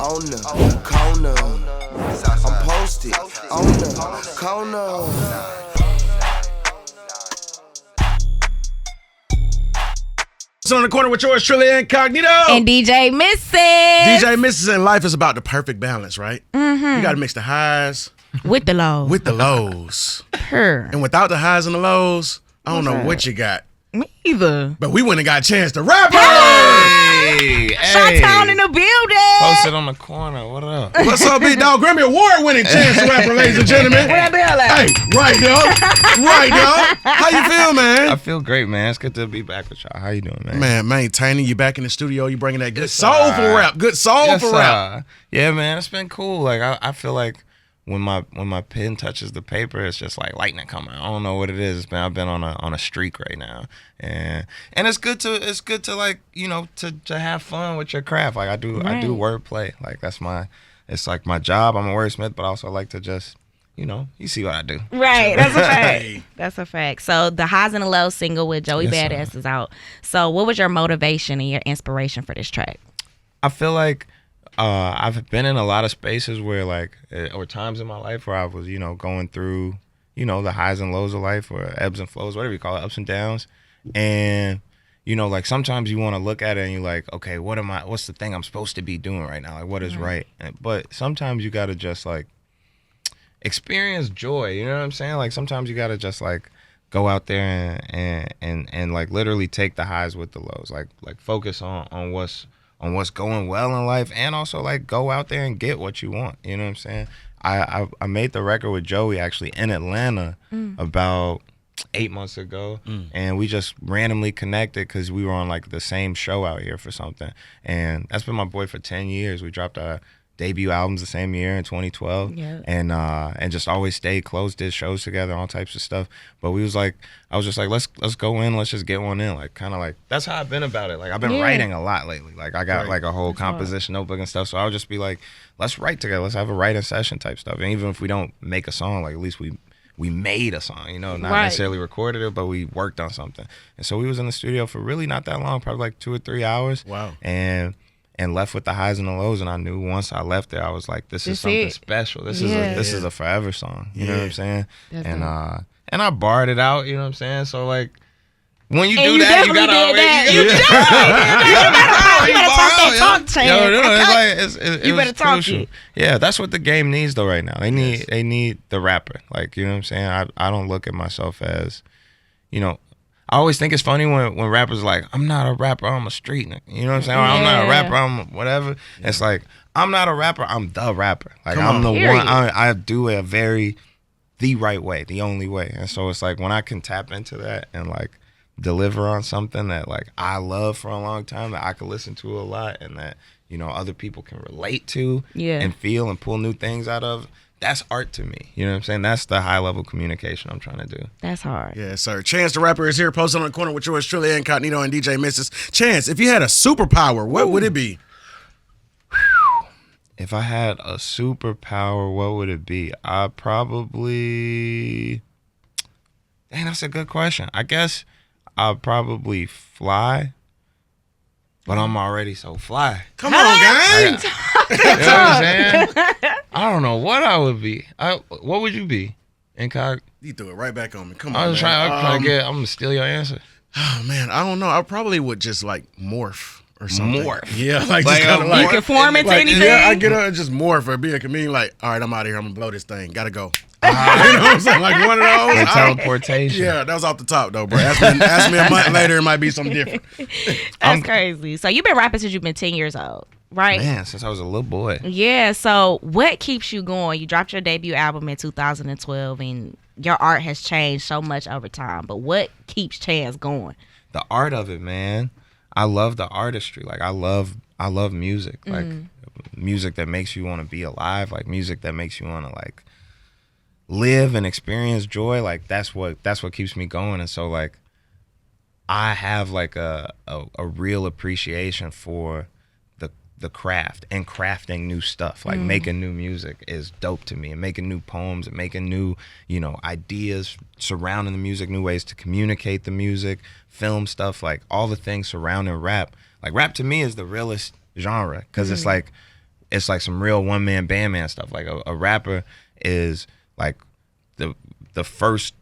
on the corner. I'm posted on the corner. On the corner with yours truly, Incognito and DJ Misses. DJ Misses in life is about the perfect balance, right? Mm-hmm. You got to mix the highs with the lows. With the lows. Her. And without the highs and the lows, I don't know what you got. Me either. But we wouldn't have got a chance to rap. Hey, Chi-Town in the building. Posted on the corner. What up? What's up, big dog? Grammy Award winning Chance the Rapper, ladies and gentlemen. Where that bell at? Hey, right there. Right there. How you feel, man? I feel great, man. It's good to be back with y'all. How you doing, man? Man, maintaining you back in the studio. You bringing that good soulful rap. Good soulful rap. Yeah, man. It's been cool. Like I feel like when my pen touches the paper, it's just like lightning coming. I don't know what it is, man. I've been on a streak right now, and it's good to like, you know, to have fun with your craft. Like I do wordplay. Like it's like my job. I'm a wordsmith, but I also like to just, you know, you see what I do. Right, that's a fact. That's a fact. So the Highs and the Lows single with Joey Badass is out. So what was your motivation and your inspiration for this track? I feel like I've been in a lot of spaces where like, or times in my life where I was, you know, going through, you know, the highs and lows of life, or ebbs and flows, whatever you call it, ups and downs. And, you know, like sometimes you want to look at it and you're like, okay, what's the thing I'm supposed to be doing right now? Like what is right? But sometimes you got to just like experience joy. You know what I'm saying? Like sometimes you got to just like go out there and like literally take the highs with the lows, like focus on what's going well in life, and also like go out there and get what you want. You know what I'm saying? I made the record with Joey actually in Atlanta about 8 months ago, and we just randomly connected because we were on like the same show out here for something, and that's been my boy for 10 years. We dropped our debut albums the same year in 2012, and just always stayed close, did shows together, all types of stuff. But I was just like, let's go in, let's just get one in, like kind of like that's how I've been about it. Like I've been writing a lot lately. Like I got like a whole composition notebook and stuff. So I'll just be like, let's write together, let's have a writing session type stuff. And even if we don't make a song, like at least we made a song, you know, not necessarily recorded it, but we worked on something. And so we was in the studio for really not that long, probably like 2 or 3 hours. Wow. And left with the highs and the lows, and I knew once I left there, I was like, this is something special. This is a forever song. You know what I'm saying? And I barred it out, you know what I'm saying? So like when you do that, you gotta always you better talk that talk, Chance. You better talk it. Yeah, that's what the game needs though right now. They need the rapper. Like, you know what I'm saying? I don't look at myself as, you know, I always think it's funny when rappers are like, I'm not a rapper, I'm a street nigga. You know what I'm saying? Or I'm not a rapper, I'm whatever. Yeah. It's like, I'm not a rapper, I'm the rapper. Like I'm the one, I do it the right way, the only way. And so it's like when I can tap into that and like deliver on something that like I love for a long time, that I can listen to a lot, and that, you know, other people can relate to and feel and pull new things out of. That's art to me. You know what I'm saying? That's the high level communication I'm trying to do. That's hard. Yeah, sir. Chance the Rapper is here, posted on the corner with yours truly, Incognito and DJ Misses. Chance, if you had a superpower, what would it be? If I had a superpower, what would it be? I'd probably... Dang, that's a good question. I guess I'd probably fly. But I'm already so fly. Come on, guys. You know what I'm saying? I don't know what I would be. What would you be? Incog? You threw it right back on me. Come on, I'm trying to get. I'm gonna steal your answer. Oh man, I don't know. I probably would just like morph or something. Morph. Yeah, like just kind of like you can form into anything. Yeah, I get up and just morph or be a comedian. Like, all right, I'm out of here. I'm gonna blow this thing. Gotta go. You know what I'm saying? Like one of those. And teleportation. Yeah, that was off the top though, bro. Ask me a month later, it might be something different. That's crazy. So you've been rapping since you've been 10 years old, right? Man, since I was a little boy. Yeah. So what keeps you going? You dropped your debut album in 2012, and your art has changed so much over time. But what keeps Chance going? The art of it, man. I love the artistry. Like I love music. Like music that makes you want to be alive. Like music that makes you want to like live and experience joy. Like that's what keeps me going. And so like I have like a real appreciation for the craft and crafting new stuff. Like making new music is dope to me, and making new poems and making new, you know, ideas surrounding the music, new ways to communicate the music, film stuff, like all the things surrounding rap. Like rap to me is the realest genre, because it's like it's like some real one-man band stuff. Like a rapper is like the first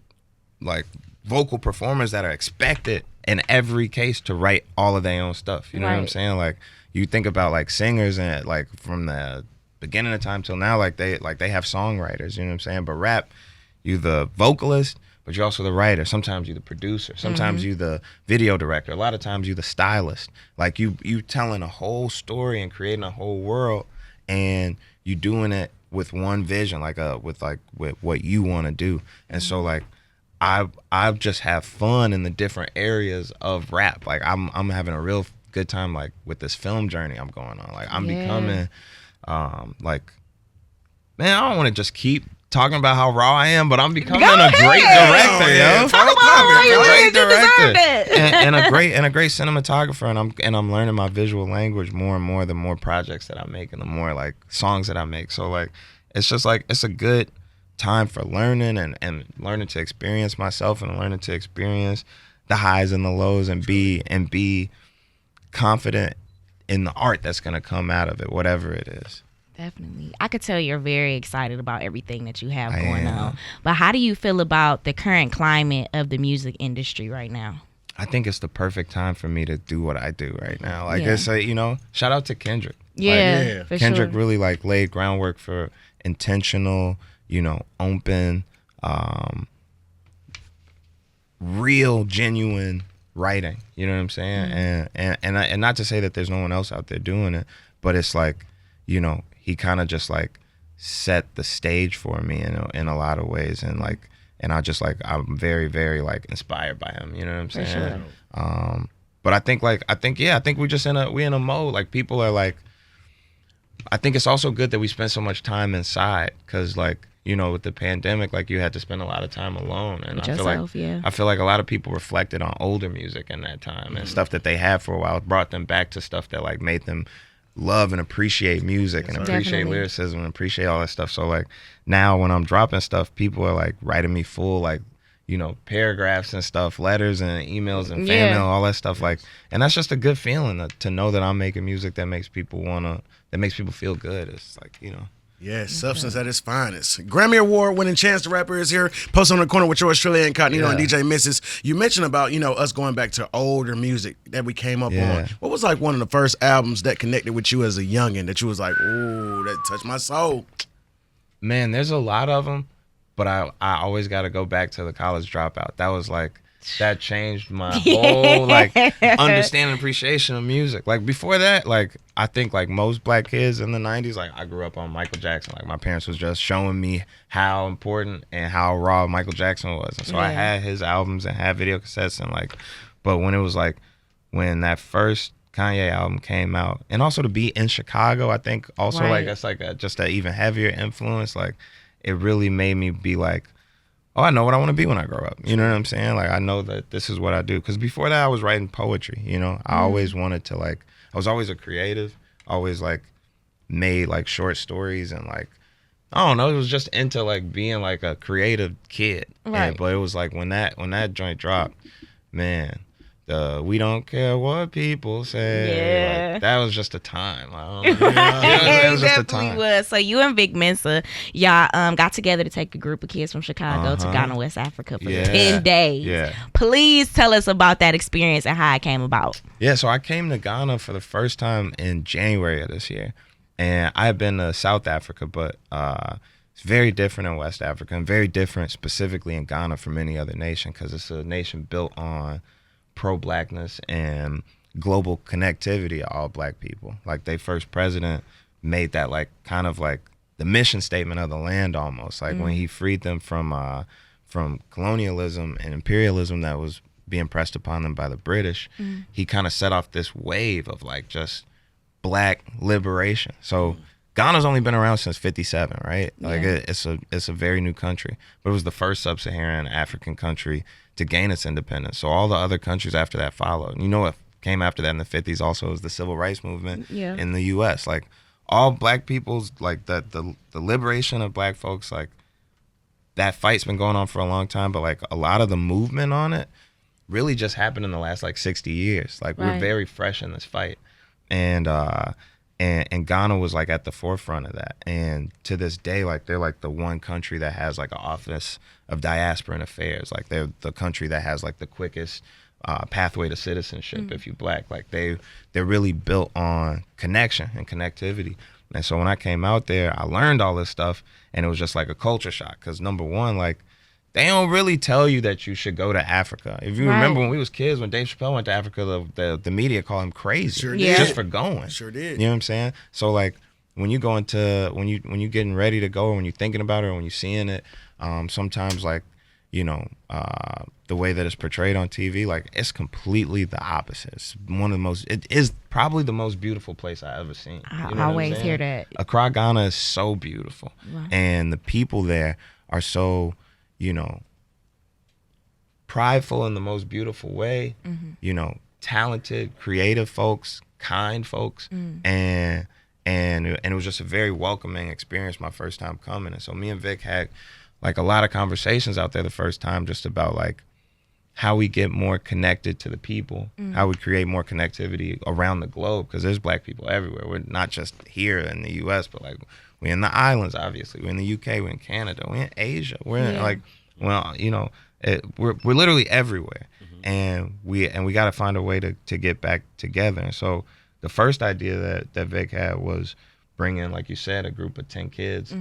like vocal performers that are expected in every case to write all of their own stuff. You know what I'm saying? Like you think about like singers and like from the beginning of time till now, like they have songwriters. You know what I'm saying? But rap, you the vocalist, but you're also the writer. Sometimes you're the producer. Sometimes you the video director. A lot of times you the stylist. Like you telling a whole story and creating a whole world, and you doing it with one vision, like with what you want to do. And so like I just have fun in the different areas of rap. Like I'm having a real good time like with this film journey I'm going on. Like I'm becoming like, man, I don't want to just keep talking about how raw I am, but I'm becoming a great director, yo. Great director, and a great cinematographer, and I'm learning my visual language more and more the more projects that I make and the more like songs that I make. So like it's just like it's a good time for learning and learning to experience myself and learning to experience the highs and the lows and be confident in the art that's gonna come out of it, whatever it is. Definitely. I could tell you're very excited about everything that you have going on. But how do you feel about the current climate of the music industry right now? I think it's the perfect time for me to do what I do right now. Like it's a, shout out to Kendrick. Yeah, for Kendrick sure. really like laid groundwork for intentional, open, real, genuine writing. You know what I'm saying? And not to say that there's no one else out there doing it, but it's like, he kind of just like set the stage for me in a lot of ways, and I just like I'm very, very like inspired by him. You know what I'm saying? Sure. But I think we just in a mode like people are like. I think it's also good that we spend so much time inside, because like with the pandemic, like you had to spend a lot of time alone, and I feel like a lot of people reflected on older music in that time and stuff that they had for a while. It brought them back to stuff that like made them love and appreciate music and appreciate lyricism and appreciate all that stuff. So like now when I'm dropping stuff, people are like writing me full like paragraphs and stuff, letters and emails and fan mail, all that stuff. Like, and that's just a good feeling to know that I'm making music that makes people feel good. It's like Yes, substance at its finest. Grammy Award winning Chance the Rapper is here. Post on the corner with yours truly, Incognito and DJ Misses. You mentioned about, us going back to older music that we came up on. What was like one of the first albums that connected with you as a youngin' that you was like, ooh, that touched my soul? Man, there's a lot of them, but I always got to go back to The College Dropout. That was like, that changed my whole like understanding, appreciation of music. Like before that, like I think like most black kids in the 90s, like I grew up on Michael Jackson. Like my parents was just showing me how important and how raw Michael Jackson was. And so I had his albums and had video cassettes and like, but when it was like, when that first Kanye album came out, and also to be in Chicago, I think also like that's like just an even heavier influence. Like it really made me be like, oh, I know what I want to be when I grow up. You know what I'm saying? Like, I know that this is what I do. Because before that, I was writing poetry, I always wanted to, like, I was always a creative. Always, like, made, like, short stories and, like, I don't know. It was just into, like, being, like, a creative kid. Right. But it was, like, when that joint dropped, man, we don't care what people say. Yeah. Like, that was just a time. I don't know. It was just a time. Was. So you and Vic Mensa, y'all got together to take a group of kids from Chicago to Ghana, West Africa for 10 days. Yeah. Please tell us about that experience and how it came about. Yeah, so I came to Ghana for the first time in January of this year. And I've been to South Africa, but it's very different in West Africa and very different specifically in Ghana from any other nation, because it's a nation built on pro-blackness and global connectivity of all black people. Like their first president made that like kind of like the mission statement of the land almost. Like when he freed them from colonialism and imperialism that was being pressed upon them by the British, he kind of set off this wave of like just black liberation. So Ghana's only been around since 57, right? Like it's a very new country, but it was the first sub-Saharan African country to gain its independence. So all the other countries after that followed. And you know what came after that in the 50s also was the civil rights movement in the U.S. Like all black people's, like the liberation of black folks, like that fight's been going on for a long time, but like a lot of the movement on it really just happened in the last like 60 years. Like we're very fresh in this fight. And And Ghana was like at the forefront of that. And to this day, like they're like the one country that has like an office of diasporan affairs. Like they're the country that has like the quickest pathway to citizenship if you're Black. Like they're really built on connection and connectivity. And so when I came out there, I learned all this stuff, and it was just like a culture shock. Because number one, like, they don't really tell you that you should go to Africa. If you remember when we was kids, when Dave Chappelle went to Africa, the media called him crazy just for going. Sure did. You know what I'm saying? So like when you go into when you getting ready to go, or when you're thinking about it, or when you're seeing it, sometimes like, you know, the way that it's portrayed on TV, like it's completely the opposite. It's it is probably the most beautiful place I ever seen. I always hear that. Accra, Ghana is so beautiful. Wow. And the people there are so, you know, prideful in the most beautiful way, you know, talented, creative folks, kind folks. And it was just a very welcoming experience my first time coming. And so me and Vic had like a lot of conversations out there the first time, just about like how we get more connected to the people, how we create more connectivity around the globe, because there's Black people everywhere. We're not just here in the US, but like we're in the islands, obviously. We're in the UK, we're in Canada, we're in Asia. We're in like, well, you know, we're literally everywhere. And we got to find a way to get back together. And so the first idea that Vic had was bring in, like you said, a group of 10 kids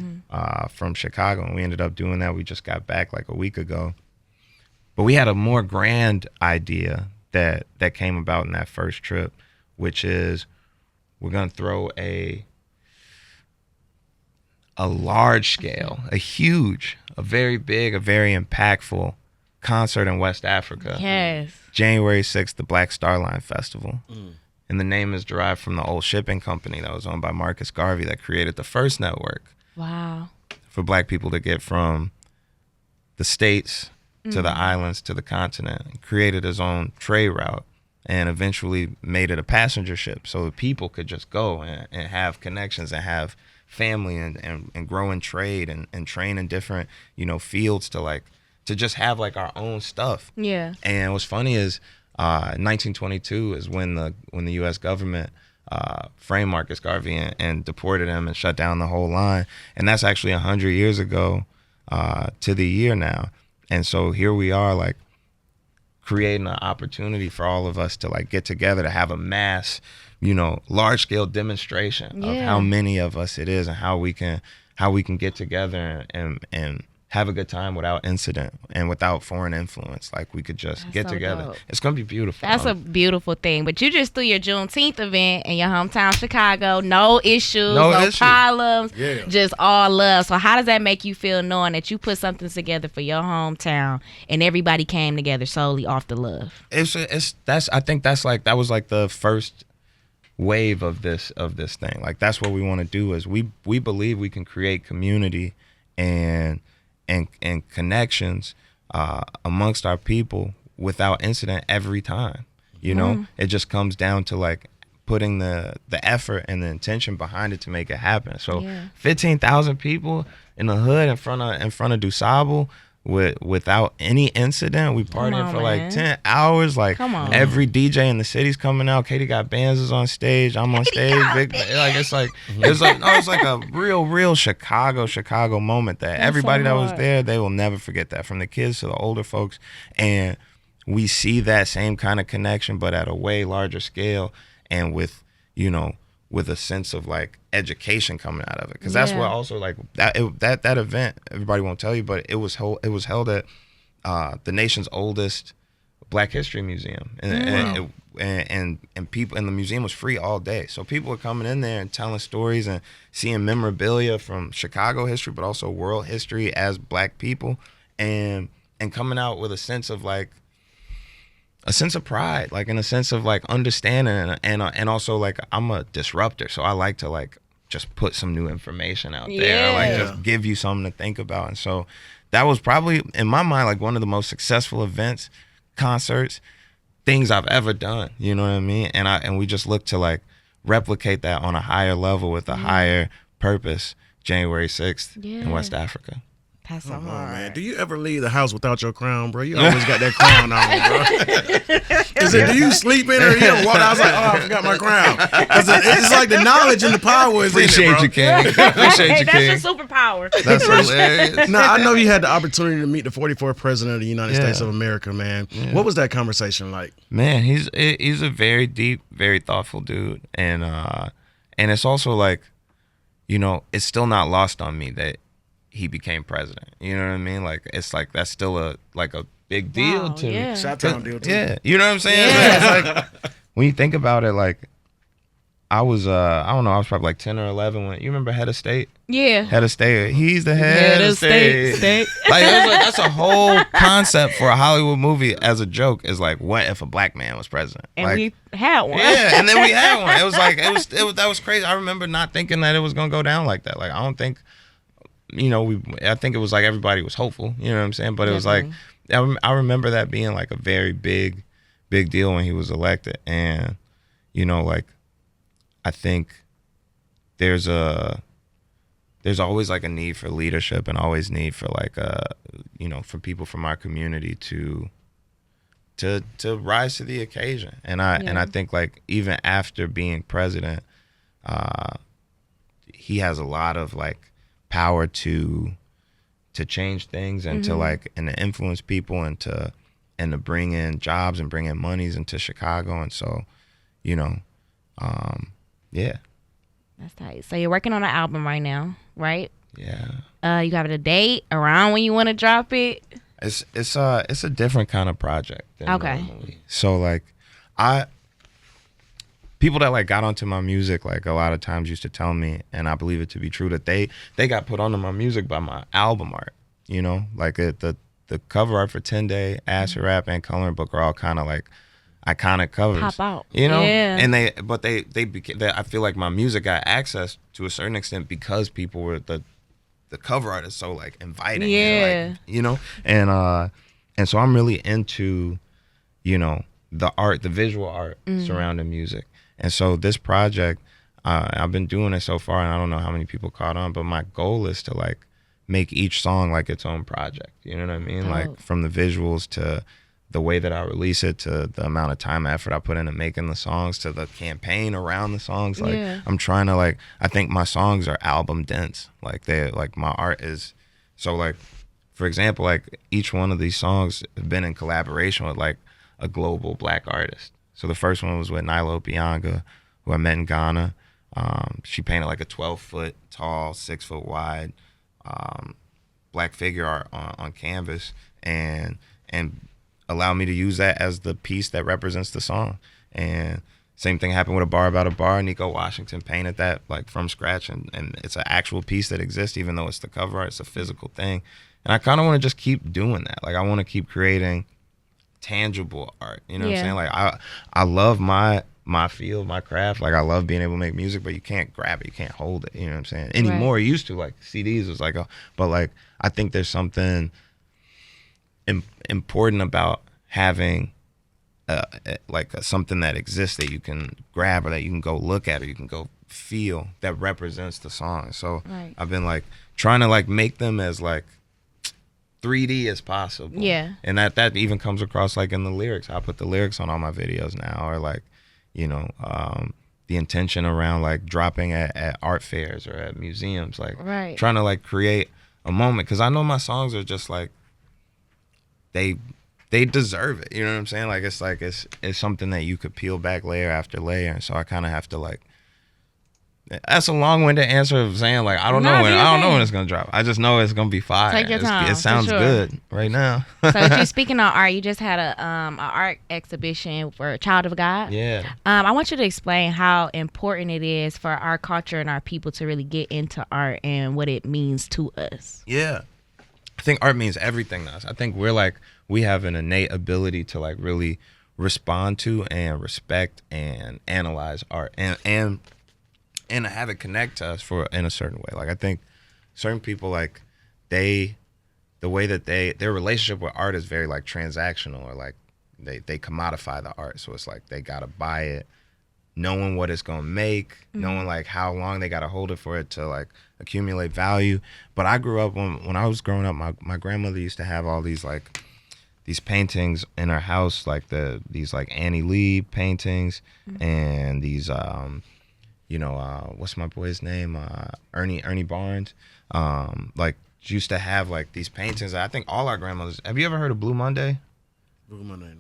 from Chicago, and we ended up doing that. We just got back like a week ago. But we had a more grand idea that came about in that first trip, which is we're gonna throw a large scale, a huge, a very big, a very impactful concert in West Africa. Yes. January 6th, the Black Star Line Festival. And the name is derived from the old shipping company that was owned by Marcus Garvey that created the first network. Wow. For Black people to get from the States to the islands to the continent. And created his own trade route, and eventually made it a passenger ship so that people could just go and have connections and have family and grow in trade and train in different, you know, fields to just have like our own stuff. Yeah. And what's funny is 1922 is when the U.S. government framed Marcus Garvey and deported him and shut down the whole line. And that's actually 100 years ago to the year now. And so here we are, like, creating an opportunity for all of us to like get together to have a mass, you know, large scale demonstration of how many of us it is, and how we can get together and have a good time without incident and without foreign influence. Like, we could just get so together. dope. It's gonna be beautiful. That's a beautiful thing. But you just threw your Juneteenth event in your hometown, Chicago. No issues, no problems, just all love. So how does that make you feel, knowing that you put something together for your hometown and everybody came together solely off the love? I think that was like the first wave of this thing. Like, that's what we want to do. Is we believe we can create community and connections amongst our people without incident every time. You know, it just comes down to like putting the effort and the intention behind it to make it happen. So 15,000 people in the hood in front of DuSable without any incident. We partied for like 10 hours. Like, every DJ in the city's coming out. Katie got bands is on stage. I'm on stage. It's like a real Chicago moment that everybody that was there, they will never forget that, from the kids to the older folks. And we see that same kind of connection, but at a way larger scale, and with, you know, with a sense of like education coming out of it, because that's what also like that event, everybody won't tell you, but it was held at the nation's oldest Black History Museum, and people, and the museum was free all day, so people were coming in there and telling stories and seeing memorabilia from Chicago history, but also world history as Black people, and coming out with a sense of pride, like, in a sense of like understanding, and also like, I'm a disruptor, so I like to like just put some new information out there, like just give you something to think about. And so that was probably, in my mind, like one of the most successful events, concerts, things I've ever done. You know what I mean? And we just look to like replicate that on a higher level with a higher purpose, January 6th in West Africa. That's so hard. Man. Do you ever leave the house without your crown, bro? You always got that crown on, bro. Is it, do you sleep in or you ever walk out? I was like, oh, I forgot my crown. Because it's like the knowledge and the power is Appreciate in it, bro. you, King. Appreciate you, King. That's your superpower. That's hilarious. Now, I know you had the opportunity to meet the 44th president of the United Yeah. States of America, man. Yeah. What was that conversation like? Man, he's a very deep, very thoughtful dude, and it's also like, you know, it's still not lost on me that he became president. You know what I mean? Like, it's like that's still a big deal to me. Shot-town deal too. Yeah, you know what I'm saying? Yeah. It's like, when you think about it, like, I was I don't know, I was probably like 10 or 11 when, you remember Head of State? Yeah. Head of State. He's the head of state. State. Like, it was like, that's a whole concept for a Hollywood movie as a joke, is like, what if a black man was president? And like, we had one. yeah, and then we had one. It was like, it was that was crazy. I remember not thinking that it was gonna go down like that. Like, I don't think, you know, I think it was like everybody was hopeful, you know what I'm saying? But it was like, I remember that being like a very big deal when he was elected. And, you know, like, I think there's always like a need for leadership, and always need for like, you know, for people from our community to rise to the occasion. And I think, like, even after being president, he has a lot of like power to change things, and to like, and to influence people, and to bring in jobs and bring in monies into Chicago. And so, you know, yeah. That's tight. So you're working on an album right now, right? Yeah. You got a date around when you want to drop it? It's a different kind of project than normally. So like, people that like got onto my music, like, a lot of times used to tell me, and I believe it to be true, that they got put onto my music by my album art. You know, like, the cover art for 10 Day, Acid Rap, and Coloring Book are all kind of like iconic covers. Pop out. You know? Yeah. And they became, I feel like my music got access to a certain extent because people were, the cover art is so like inviting. Yeah. And, like, you know? And so I'm really into, you know, the art, the visual art surrounding music. And so this project, I've been doing it so far, and I don't know how many people caught on, but my goal is to like make each song like its own project. You know what I mean? Like, from the visuals to the way that I release it, to the amount of time and effort I put into making the songs, to the campaign around the songs. Like, I'm trying to, like, I think my songs are album dense. Like, my art is, so like, for example, like, each one of these songs have been in collaboration with like a global black artist. So the first one was with Nilo Bianga, who I met in Ghana. She painted like a 12-foot tall, 6-foot wide black figure art on canvas, and allowed me to use that as the piece that represents the song. And same thing happened with A Bar About a Bar. Nico Washington painted that like from scratch, and it's an actual piece that exists, even though it's the cover art, it's a physical thing. And I kind of want to just keep doing that. Like, I want to keep creating tangible art. You know what I'm saying? Like, I love my field, my craft. Like, I love being able to make music, but you can't grab it, you can't hold it. You know what I'm saying? Anymore, you used to, like, CDs was like but like, I think there's something important about having something that exists that you can grab, or that you can go look at, or you can go feel, that represents the song. So I've been like trying to like make them as like 3D as possible. Yeah. And that even comes across like in the lyrics. I put the lyrics on all my videos now, or like, you know, the intention around like dropping at art fairs or at museums, like trying to like create a moment, because I know my songs are just like, they deserve it. You know what I'm saying? Like, it's like, it's something that you could peel back layer after layer. And so I kind of have to like, that's a long-winded answer of saying like, I don't know when it's gonna drop. I just know it's gonna be fire. Take your time. It sounds good right now. So you speaking on art, you just had a art exhibition for Child of God. Yeah. I want you to explain how important it is for our culture and our people to really get into art and what it means to us. Yeah. I think art means everything to us. I think we have an innate ability to like really respond to and respect and analyze art and have it connect to us in a certain way. Like, I think certain people, like, the way that their relationship with art is very like transactional, or like they commodify the art. So it's like they gotta buy it knowing what it's gonna make, knowing like how long they gotta hold it for it to like accumulate value. But I grew up when I was growing up, my grandmother used to have all these like these paintings in her house, like these like Annie Lee paintings, and these what's my boy's name, Ernie Barnes, like used to have like these paintings. I think all our grandmothers. Have you ever heard of Blue Monday?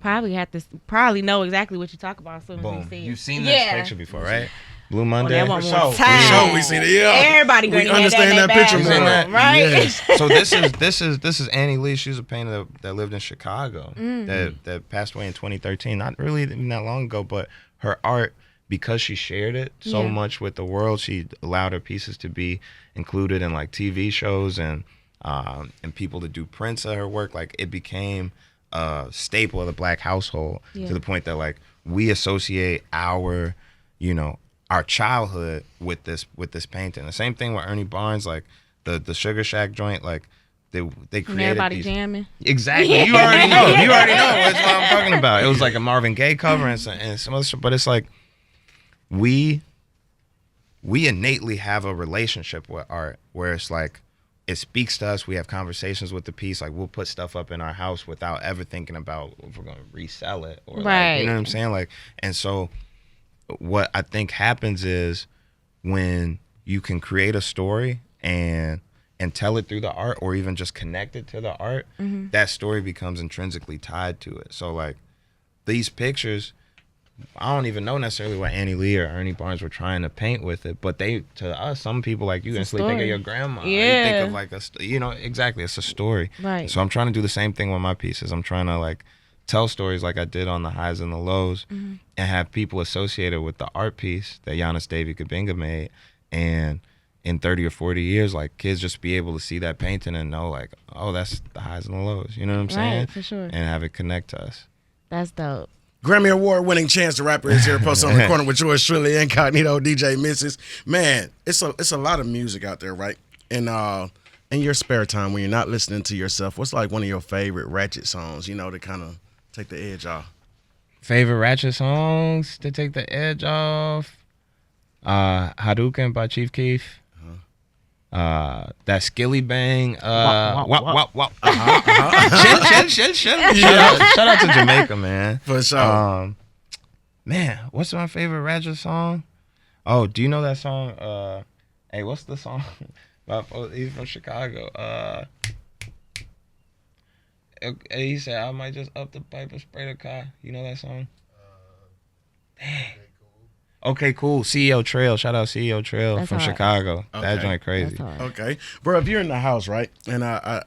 Probably know exactly what you talk about as soon as you see it. You've seen this picture before, right? Blue Monday. That one more time. We seen it. Yeah. Everybody we understand that picture more, right? Yes. So this is Annie Lee. She's a painter that lived in Chicago that passed away in 2013. Not really even that long ago, but her art, because she shared it so much with the world, she allowed her pieces to be included in like TV shows and people to do prints of her work. Like it became a staple of the Black household to the point that like we associate our childhood with this painting. The same thing with Ernie Barnes, like the Sugar Shack joint, like they created everybody jamming. Exactly. You already know. That's what I'm talking about. It was like a Marvin Gaye cover and some other stuff, but it's like we innately have a relationship with art where it's like it speaks to us. We have conversations with the piece. Like we'll put stuff up in our house without ever thinking about if we're going to resell it or like, you know what I'm saying? Like, and so what I think happens is when you can create a story and tell it through the art, or even just connect it to the art, that story becomes intrinsically tied to it. So like these pictures, I don't even know necessarily what Annie Lee or Ernie Barnes were trying to paint with it, but to us, some people, like you instantly think of your grandma. Yeah. You think of like exactly, it's a story. Right. So I'm trying to do the same thing with my pieces. I'm trying to like tell stories like I did on the highs and the lows, and have people associated with the art piece that Giannis David Kabinga made. And in 30 or 40 years, like kids just be able to see that painting and know like, oh, that's the highs and the lows. You know what I'm saying? Right, for sure. And have it connect to us. That's dope. Grammy Award-winning Chance the Rapper is here, posted on the corner with yours truly, Incognito, DJ Misses. Man, it's a lot of music out there, right? And in your spare time, when you're not listening to yourself, what's like one of your favorite ratchet songs, to kind of take the edge off? Favorite ratchet songs to take the edge off? Hadouken by Chief Keef. That Skilly Bang. Chill. Shout out to Jamaica, man. For sure. Man, what's my favorite ratchet song? Oh, do you know that song? Hey, what's the song? He's from Chicago. He said, I might just up the pipe and spray the car. You know that song? Dang. Okay, cool. CEO Trail. Shout out CEO Trail. That's from hard. Chicago. Okay. That joint crazy. Okay. Bro, if you're in the house, right, and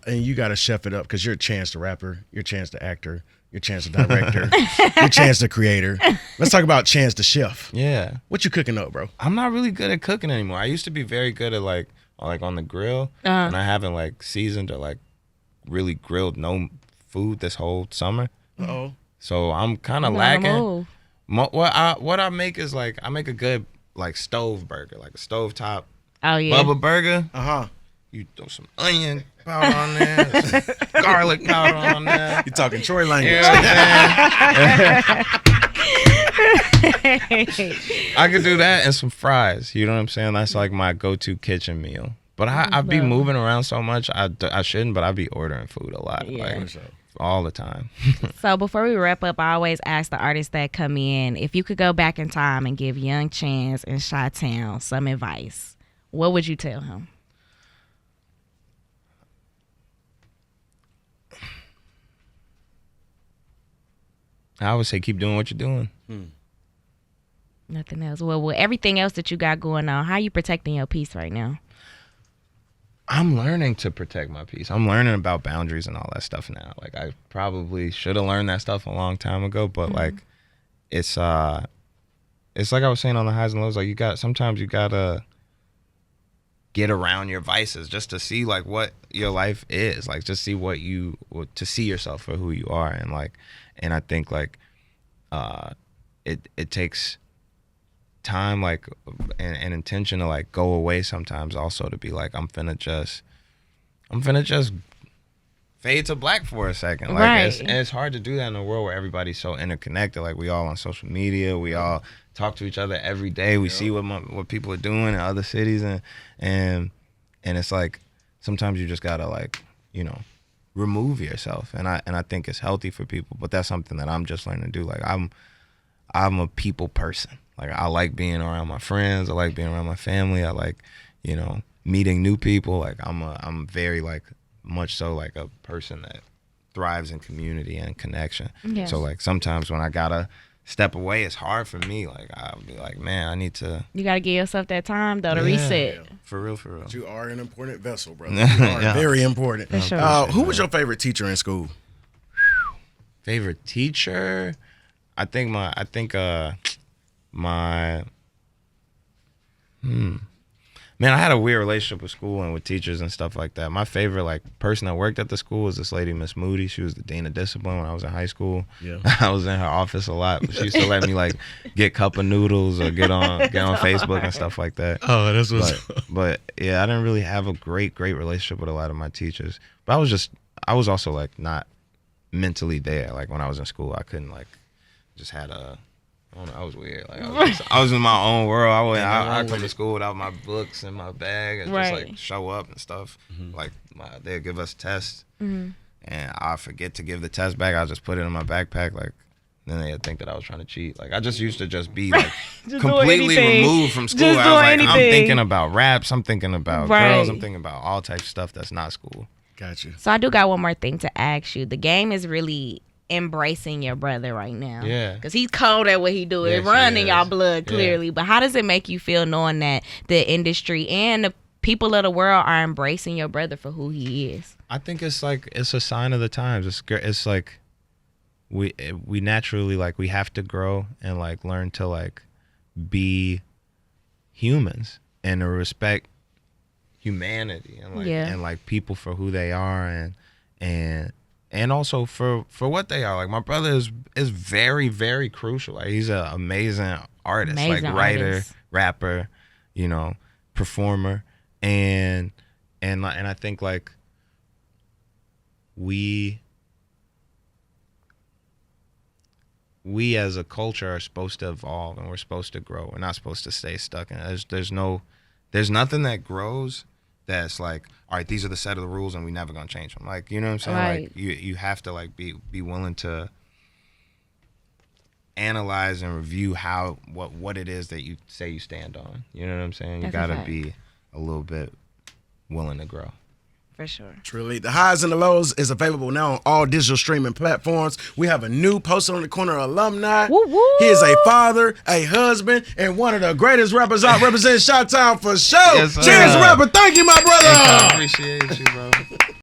you got to chef it up because you're Chance the Rapper, you're Chance the Actor, you're Chance the Director, you're Chance the Creator. Let's talk about Chance the Chef. Yeah. What you cooking up, bro? I'm not really good at cooking anymore. I used to be very good at like on the grill, and I haven't like seasoned or like really grilled no food this whole summer. Uh-oh. So I'm kind of lacking. What I make is like I make a good like stove burger, like a stove top. Oh yeah. Bubba burger. You throw some onion powder on there, some garlic powder on there. You talking Troy language? You know I could do that and some fries. You know what I'm saying? That's like my go-to kitchen meal. But I be moving around so much. I shouldn't, but I be ordering food a lot. Yeah. Like, all the time. So before we wrap up, I always ask the artists that come in, if you could go back in time and give young Chance in Chi-Town some advice, what would you tell him? I would say keep doing what you're doing. Nothing else. Well, with everything else that you got going on, how are you protecting your peace right now? I'm learning to protect my peace. I'm learning about boundaries and all that stuff now. Like I probably should have learned that stuff a long time ago, but like it's like I was saying on the highs and lows, like sometimes you gotta get around your vices just to see like what your life is, like just see to see yourself for who you are. And I think like it takes time, like and intention to like go away sometimes also to be like I'm finna just fade to black for a second. Like right. It's hard to do that in a world where everybody's so interconnected. Like we all on social media, we all talk to each other every day. We see what people are doing in other cities, and it's like sometimes you just gotta like, you know, remove yourself. And I think it's healthy for people, but that's something that I'm just learning to do. Like I'm a people person. Like I like being around my friends. I like being around my family. I like, you know, meeting new people. Like I'm very like much so like a person that thrives in community and connection. Yes. So like sometimes when I gotta step away, it's hard for me. Like I'll be like, man, I need to. You gotta give yourself that time though to reset. Yeah. For real. But you are an important vessel, brother. You are very important. For sure. Who was your favorite teacher in school? Favorite teacher? I think Man, I had a weird relationship with school and with teachers and stuff like that. My favorite like person that worked at the school was this lady, Miss Moody. She was the dean of discipline when I was in high school. Yeah. I was in her office a lot, but she used to let me like get cup of noodles or get on Facebook and stuff like that. Oh, that's what's but yeah, I didn't really have a great relationship with a lot of my teachers. But I was also like not mentally there. Like when I was in school, I couldn't like just had a I don't know, I was weird. Like I was in my own world. I come to school without my books and my bag and just like show up and stuff. Mm-hmm. Like they'd give us tests, and I forget to give the test back. I just put it in my backpack. Like then they'd think that I was trying to cheat. Like I just used to just be like completely removed from school. I was like, I'm thinking about raps. I'm thinking about girls. I'm thinking about all types of stuff that's not school. Gotcha. So I do got one more thing to ask you. The game is really embracing your brother right now. Yeah. Because he's cold at what he do. It run in y'all blood, clearly. But how does it make you feel knowing that the industry and the people of the world are embracing your brother for who he is? I think it's like, it's a sign of the times. It's like we naturally, like, we have to grow and like learn to like be humans and to respect humanity and like and like people for who they are and also for what they are. Like my brother is very, very crucial. Like he's an amazing artist, like writer, rapper, you know, performer, and I think like we as a culture are supposed to evolve and we're supposed to grow. We're not supposed to stay stuck. And there's nothing that grows that's like, all right, these are the set of the rules and we never gonna change them. Like, you know what I'm saying? Right. Like you have to like be willing to analyze and review what it is that you say you stand on. You know what I'm saying? You gotta be a little bit willing to grow. For sure. Truly. The Highs and the Lows is available now on all digital streaming platforms. We have a new Posted on the Corner alumni. Woo, woo. He is a father, a husband, and one of the greatest rappers out representing Chi-Town for sure. Yes, Cheers, rapper. Thank you, my brother. I appreciate you, bro.